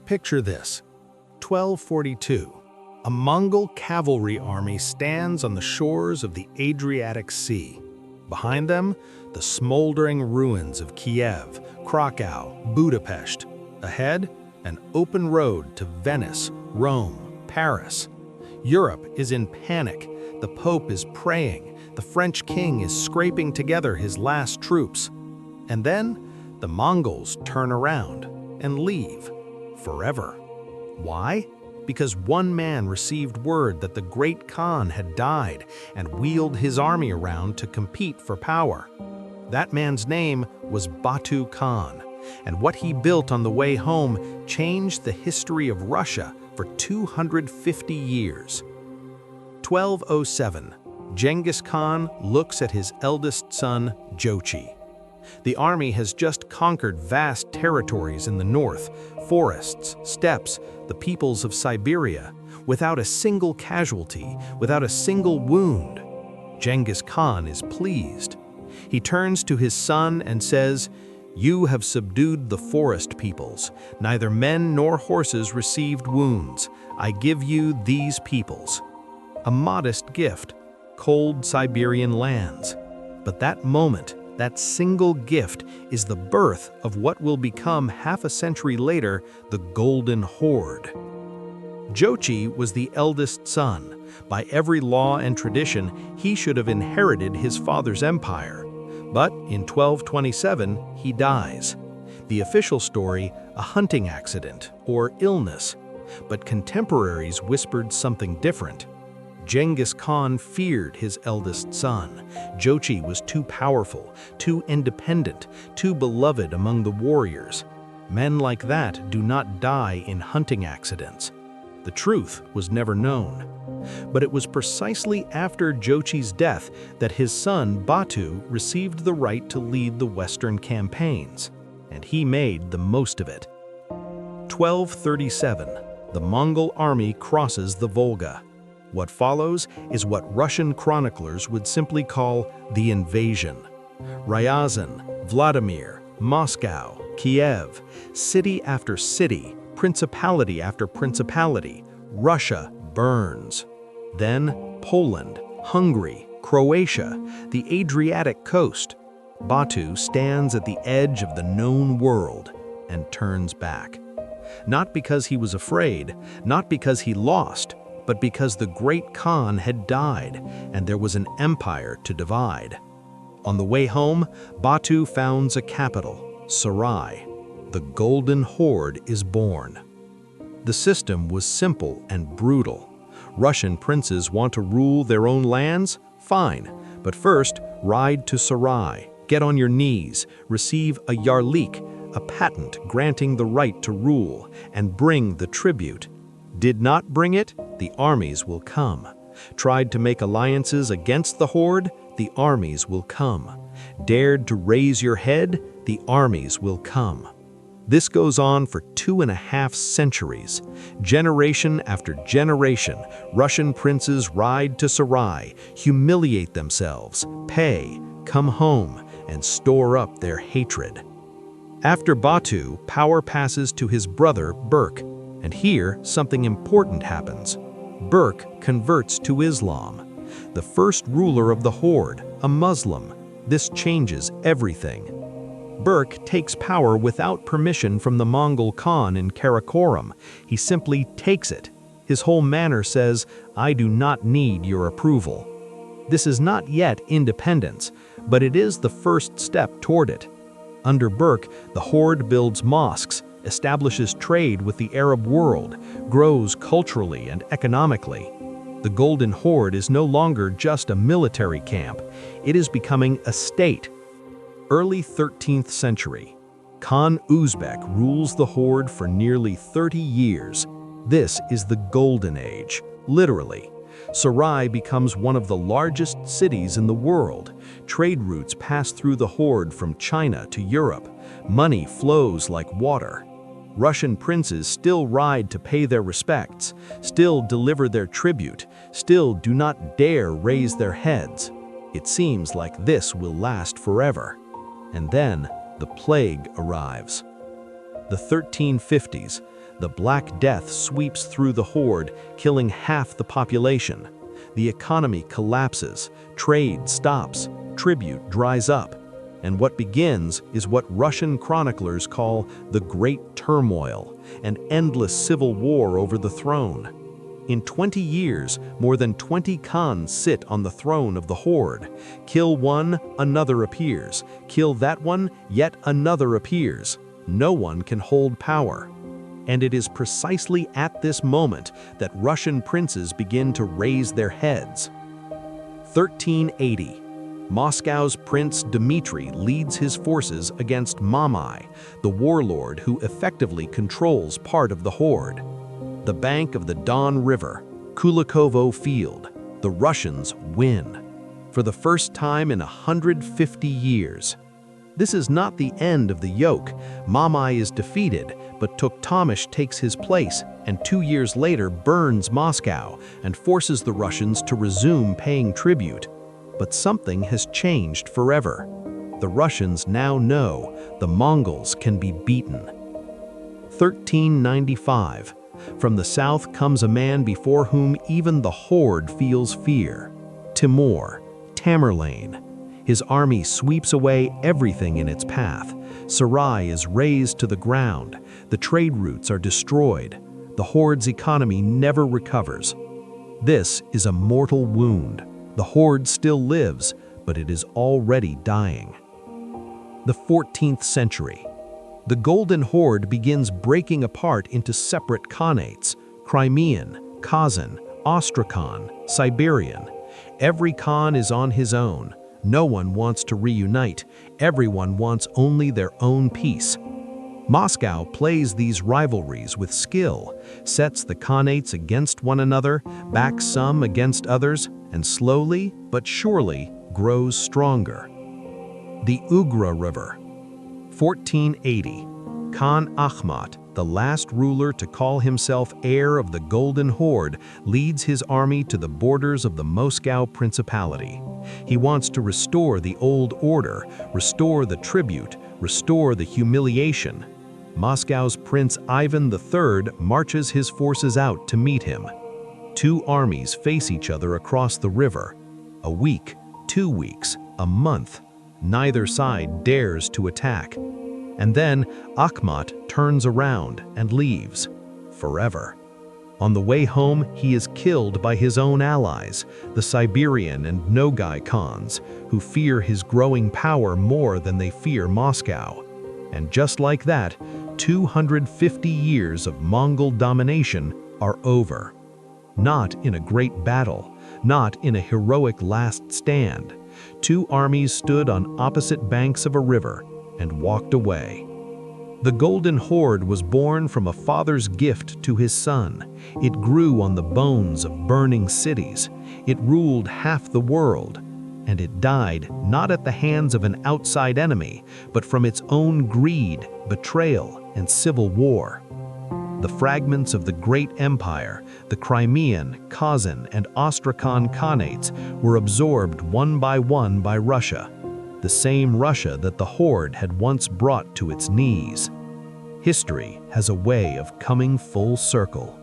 Picture this. 1242. A Mongol cavalry army stands on the shores of the Adriatic Sea. Behind them, the smoldering ruins of Kiev, Krakow, Budapest. Ahead, an open road to Venice, Rome, Paris. Europe is in panic. The Pope is praying. The French king is scraping together his last troops. And then, the Mongols turn around and leave. Forever. Why? Because one man received word that the great Khan had died and wheeled his army around to compete for power. That man's name was Batu Khan, and what he built on the way home changed the history of Russia for 250 years. 1207. Genghis Khan looks at his eldest son, Jochi. The army has just conquered vast territories in the north, forests, steppes, the peoples of Siberia, without a single casualty, without a single wound. Genghis Khan is pleased. He turns to his son and says, "You have subdued the forest peoples. Neither men nor horses received wounds. I give you these peoples." A modest gift, cold Siberian lands. But that moment, that single gift, is the birth of what will become half a century later the Golden Horde. Jochi was the eldest son. By every law and tradition, he should have inherited his father's empire. But in 1227, he dies. The official story, a hunting accident or illness. But contemporaries whispered something different. Genghis Khan feared his eldest son. Jochi was too powerful, too independent, too beloved among the warriors. Men like that do not die in hunting accidents. The truth was never known. But it was precisely after Jochi's death that his son Batu received the right to lead the Western campaigns, and he made the most of it. 1237. The Mongol army crosses the Volga. What follows is what Russian chroniclers would simply call the invasion. Ryazan, Vladimir, Moscow, Kiev, city after city, principality after principality, Russia burns. Then Poland, Hungary, Croatia, the Adriatic coast. Batu stands at the edge of the known world and turns back. Not because he was afraid, not because he lost, but because the great Khan had died and there was an empire to divide. On the way home, Batu founds a capital, Sarai. The Golden Horde is born. The system was simple and brutal. Russian princes want to rule their own lands? Fine, but first, ride to Sarai, get on your knees, receive a yarlik, a patent granting the right to rule, and bring the tribute. Did not bring it? The armies will come. Tried to make alliances against the horde? The armies will come. Dared to raise your head? The armies will come. This goes on for 2.5 centuries. Generation after generation, Russian princes ride to Sarai, humiliate themselves, pay, come home, and store up their hatred. After Batu, power passes to his brother Berk. And here, something important happens. Berk converts to Islam. The first ruler of the horde, a Muslim. This changes everything. Berk takes power without permission from the Mongol Khan in Karakoram. He simply takes it. His whole manner says, "I do not need your approval." This is not yet independence, but it is the first step toward it. Under Berk, the horde builds mosques, establishes trade with the Arab world, grows culturally and economically. The Golden Horde is no longer just a military camp. It is becoming a state. Early 13th century. Khan Uzbek rules the horde for nearly 30 years. This is the Golden Age, literally. Sarai becomes one of the largest cities in the world. Trade routes pass through the horde from China to Europe. Money flows like water. Russian princes still ride to pay their respects, still deliver their tribute, still do not dare raise their heads. It seems like this will last forever. And then the plague arrives. The 1350s, The Black Death sweeps through the horde, killing half the population. The economy collapses, trade stops, tribute dries up. And what begins is what Russian chroniclers call the Great Turmoil, an endless civil war over the throne. In 20 years, more than 20 Khans sit on the throne of the horde. Kill one, another appears. Kill that one, yet another appears. No one can hold power. And it is precisely at this moment that Russian princes begin to raise their heads. 1380. Moscow's Prince Dmitry leads his forces against Mamai, the warlord who effectively controls part of the horde. The bank of the Don River, Kulikovo Field, the Russians win. For the first time in 150 years. This is not the end of the yoke. Mamai is defeated, but Tokhtamysh takes his place and 2 years later burns Moscow and forces the Russians to resume paying tribute. But something has changed forever. The Russians now know the Mongols can be beaten. 1395. From the south comes a man before whom even the horde feels fear. Timur, Tamerlane. His army sweeps away everything in its path. Sarai is razed to the ground. The trade routes are destroyed. The horde's economy never recovers. This is a mortal wound. The horde still lives, but it is already dying. The 14th century. The Golden Horde begins breaking apart into separate khanates: Crimean, Kazan, Astrakhan, Siberian. Every Khan is on his own. No one wants to reunite. Everyone wants only their own peace. Moscow plays these rivalries with skill, sets the khanates against one another, backs some against others, and slowly but surely grows stronger. The Ugra River. 1480. Khan Akhmat, the last ruler to call himself heir of the Golden Horde, leads his army to the borders of the Moscow Principality. He wants to restore the old order, restore the tribute, restore the humiliation. Moscow's Prince Ivan III marches his forces out to meet him. Two armies face each other across the river. A week, 2 weeks, a month. Neither side dares to attack. And then Akhmat turns around and leaves, forever. On the way home, he is killed by his own allies, the Siberian and Nogai Khans, who fear his growing power more than they fear Moscow. And just like that, 250 years of Mongol domination are over. Not in a great battle, not in a heroic last stand. Two armies stood on opposite banks of a river and walked away. The Golden Horde was born from a father's gift to his son. It grew on the bones of burning cities. It ruled half the world. And it died not at the hands of an outside enemy, but from its own greed, betrayal, and civil war. The fragments of the great empire, the Crimean, Kazan, and Astrakhan Khanates, were absorbed one by Russia, the same Russia that the horde had once brought to its knees. History has a way of coming full circle.